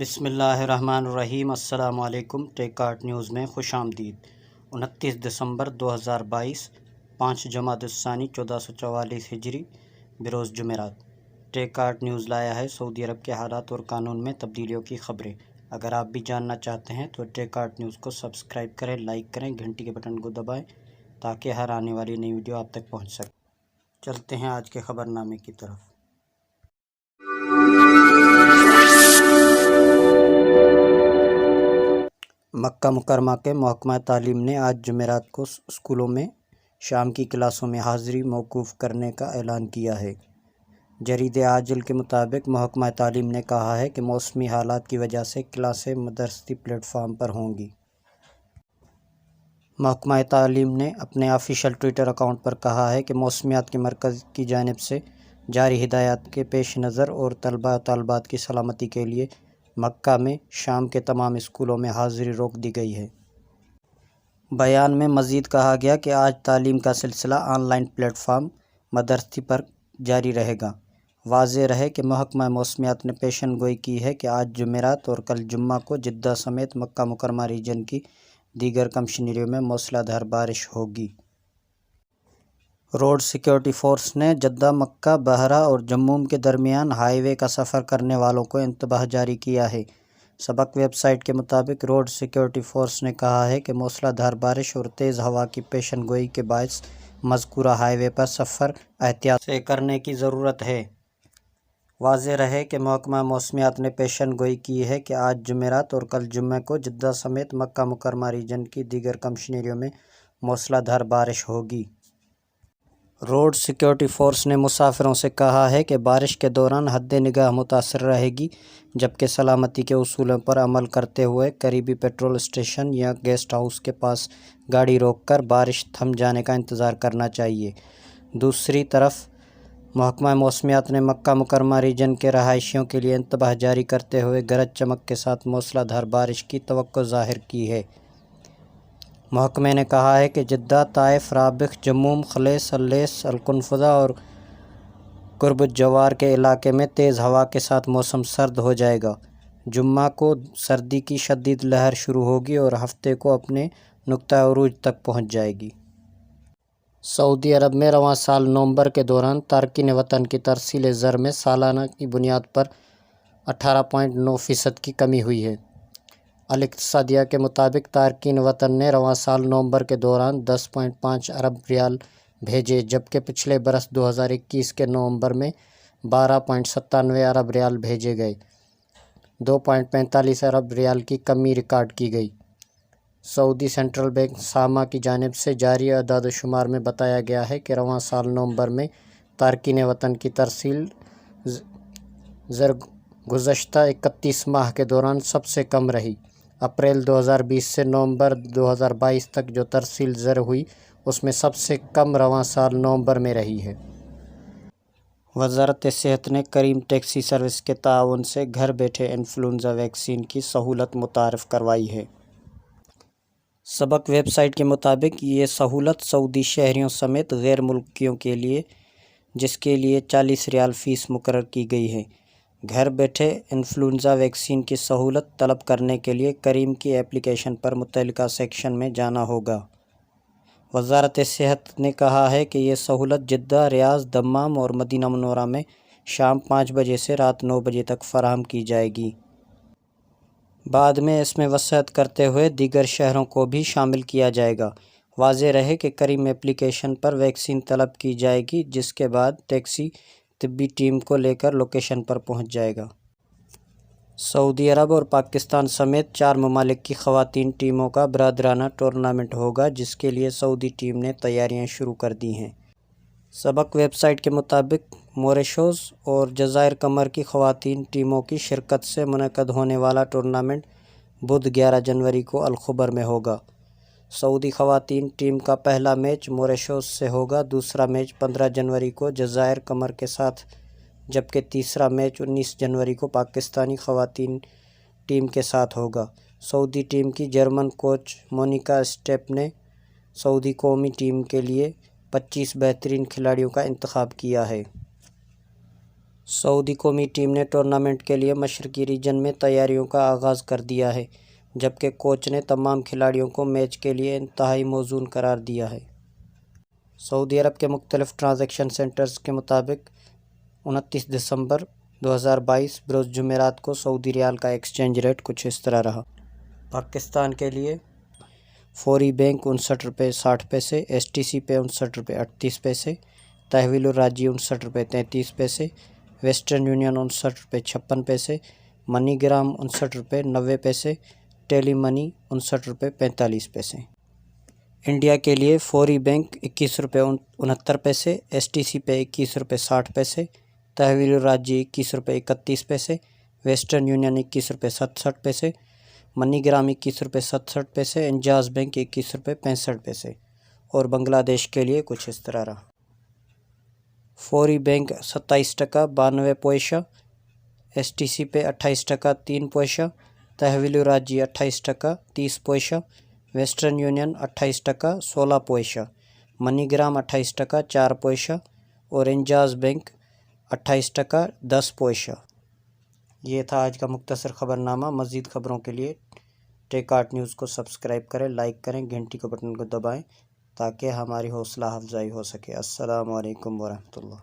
بسم اللہ الرحمن الرحیم۔ السلام علیکم۔ ٹیک آرٹ نیوز میں خوش آمدید۔ 29 دسمبر 2022، 5 جمادی الثانی 1444 ہجری، بروز جمعرات۔ ٹیک آرٹ نیوز لایا ہے سعودی عرب کے حالات اور قانون میں تبدیلیوں کی خبریں۔ اگر آپ بھی جاننا چاہتے ہیں تو ٹیک آرٹ نیوز کو سبسکرائب کریں، لائک کریں، گھنٹی کے بٹن کو دبائیں تاکہ ہر آنے والی نئی ویڈیو آپ تک پہنچ سکے۔ چلتے ہیں آج کے خبر نامے کی طرف۔ مکہ مکرمہ کے محکمہ تعلیم نے آج جمعرات کو اسکولوں میں شام کی کلاسوں میں حاضری موقوف کرنے کا اعلان کیا ہے۔ جرید عاجل کے مطابق محکمہ تعلیم نے کہا ہے کہ موسمی حالات کی وجہ سے کلاسیں مدرستی پلیٹ فارم پر ہوں گی۔ محکمہ تعلیم نے اپنے آفیشیل ٹویٹر اکاؤنٹ پر کہا ہے کہ موسمیات کے مرکز کی جانب سے جاری ہدایات کے پیش نظر اور طلباء و طالبات کی سلامتی کے لیے مکہ میں شام کے تمام اسکولوں میں حاضری روک دی گئی ہے۔ بیان میں مزید کہا گیا کہ آج تعلیم کا سلسلہ آن لائن پلیٹ فارم مدرستی پر جاری رہے گا۔ واضح رہے کہ محکمہ موسمیات نے پیشن گوئی کی ہے کہ آج جمعرات اور کل جمعہ کو جدہ سمیت مکہ مکرمہ ریجن کی دیگر کمشنریوں میں موسلا دھار بارش ہوگی۔ روڈ سیکورٹی فورس نے جدہ مکہ بحرہ اور جموم کے درمیان ہائی وے کا سفر کرنے والوں کو انتباہ جاری کیا ہے۔ سبق ویب سائٹ کے مطابق روڈ سیکورٹی فورس نے کہا ہے کہ موسلا دھار بارش اور تیز ہوا کی پیشن گوئی کے باعث مذکورہ ہائی وے پر سفر احتیاط سے کرنے کی ضرورت ہے۔ واضح رہے کہ محکمہ موسمیات نے پیشن گوئی کی ہے کہ آج جمعرات اور کل جمعہ کو جدہ سمیت مکہ مکرمہ ریجن کی دیگر کمشنریوں میں موسلا دھار بارش ہوگی۔ روڈ سیکورٹی فورس نے مسافروں سے کہا ہے کہ بارش کے دوران حد نگاہ متاثر رہے گی، جبکہ سلامتی کے اصولوں پر عمل کرتے ہوئے قریبی پیٹرول اسٹیشن یا گیسٹ ہاؤس کے پاس گاڑی روک کر بارش تھم جانے کا انتظار کرنا چاہیے۔ دوسری طرف محکمہ موسمیات نے مکہ مکرمہ ریجن کے رہائشیوں کے لیے انتباہ جاری کرتے ہوئے گرج چمک کے ساتھ موسلا دھار بارش کی توقع ظاہر کی ہے۔ محکمے نے کہا ہے کہ جدہ، طائف، رابغ، جموم، خلیص، اللیث، القنفذہ اور قرب الجوار کے علاقے میں تیز ہوا کے ساتھ موسم سرد ہو جائے گا۔ جمعہ کو سردی کی شدید لہر شروع ہوگی اور ہفتے کو اپنے نقطہ عروج تک پہنچ جائے گی۔ سعودی عرب میں رواں سال نومبر کے دوران تارکین وطن کی ترسیل زر میں سالانہ کی بنیاد پر 18.9% کی کمی ہوئی ہے۔ الاقتصادیہ کے مطابق تارکین وطن نے رواں سال نومبر کے دوران 10.5 ارب ریال بھیجے، جبکہ پچھلے برس 2021 کے نومبر میں 12.97 ارب ریال بھیجے گئے۔ 2.45 ارب ریال کی کمی ریکارڈ کی گئی۔ سعودی سینٹرل بینک ساما کی جانب سے جاری اعداد و شمار میں بتایا گیا ہے کہ رواں سال نومبر میں تارکین وطن کی ترسیل زر گزشتہ 31 ماہ کے دوران سب سے کم رہی۔ اپریل 2020 سے نومبر 2022 تک جو ترسیل زر ہوئی اس میں سب سے کم رواں سال نومبر میں رہی ہے۔ وزارت صحت نے کریم ٹیکسی سروس کے تعاون سے گھر بیٹھے انفلوئنزا ویکسین کی سہولت متعارف کروائی ہے۔ سبق ویب سائٹ کے مطابق یہ سہولت سعودی شہریوں سمیت غیر ملکیوں کے لیے، جس کے لیے 40 ریال فیس مقرر کی گئی ہے۔ گھر بیٹھے انفلوئنزا ویکسین کی سہولت طلب کرنے کے لیے کریم کی اپلیکیشن پر متعلقہ سیکشن میں جانا ہوگا۔ وزارت صحت نے کہا ہے کہ یہ سہولت جدہ، ریاض، دمام اور مدینہ منورہ میں شام 5 بجے سے رات 9 بجے تک فراہم کی جائے گی۔ بعد میں اس میں وسعت کرتے ہوئے دیگر شہروں کو بھی شامل کیا جائے گا۔ واضح رہے کہ کریم اپلیکیشن پر ویکسین طلب کی جائے گی، جس کے بعد ٹیکسی طبی ٹیم کو لے کر لوکیشن پر پہنچ جائے گا۔ سعودی عرب اور پاکستان سمیت 4 ممالک کی خواتین ٹیموں کا برادرانہ ٹورنامنٹ ہوگا، جس کے لیے سعودی ٹیم نے تیاریاں شروع کر دی ہیں۔ سبق ویب سائٹ کے مطابق موریشیس اور جزائر قمر کی خواتین ٹیموں کی شرکت سے منعقد ہونے والا ٹورنامنٹ بدھ 11 جنوری کو الخبر میں ہوگا۔ سعودی خواتین ٹیم کا پہلا میچ موریشیس سے ہوگا، دوسرا میچ 15 جنوری کو جزائر قمر کے ساتھ، جبکہ تیسرا میچ 19 جنوری کو پاکستانی خواتین ٹیم کے ساتھ ہوگا۔ سعودی ٹیم کی جرمن کوچ مونیکا اسٹیپ نے سعودی قومی ٹیم کے لیے 25 بہترین کھلاڑیوں کا انتخاب کیا ہے۔ سعودی قومی ٹیم نے ٹورنامنٹ کے لیے مشرقی ریجن میں تیاریوں کا آغاز کر دیا ہے، جبکہ کوچ نے تمام کھلاڑیوں کو میچ کے لیے انتہائی موزون قرار دیا ہے۔ سعودی عرب کے مختلف ٹرانزیکشن سینٹرز کے مطابق 29 دسمبر 2022 بروز جمعرات کو سعودی ریال کا ایکسچینج ریٹ کچھ اس طرح رہا۔ پاکستان کے لیے فوری بینک 59 روپے 60 پیسے، ایس ٹی سی پے 59 روپے 38 پیسے، تحویل الراجی 59 روپے 33 پیسے، ویسٹرن یونین 59 روپے 56 پیسے، منی گرام 59 روپے 90 پیسے، ٹیلی منی 59 روپے 45 پیسے۔ انڈیا کے لیے فوری بینک 21 روپے 69 پیسے، ایس ٹی سی پے 21 روپے 60 پیسے، تحویل الراجی 21 روپے 31 پیسے، ویسٹرن یونین 21 روپے 67 پیسے، منی گرام 21 روپے 67 پیسے، انجاز بینک 21 روپے 65 پیسے، اور بنگلہ دیش کے لیے کچھ اس طرح رہا۔ فوری بینک 27 ٹکا 92 پیسہ، ایس ٹی سی پے 28 ٹکا 3 پیسہ، تحویل الراجی 28 ٹکا 30 پیسہ، ویسٹرن یونین 28 ٹکا 16 پیسہ، منی گرام 28 ٹکا 4 پیسہ، اور انجاز بینک 28 ٹکا 10 پیسہ۔ یہ تھا آج کا مختصر خبر نامہ۔ مزید خبروں کے لیے ٹیک آرٹ نیوز کو سبسکرائب کریں، لائک کریں، گھنٹی کے بٹن کو دبائیں تاکہ ہماری حوصلہ افزائی ہو سکے۔ السلام علیکم ورحمۃ اللہ۔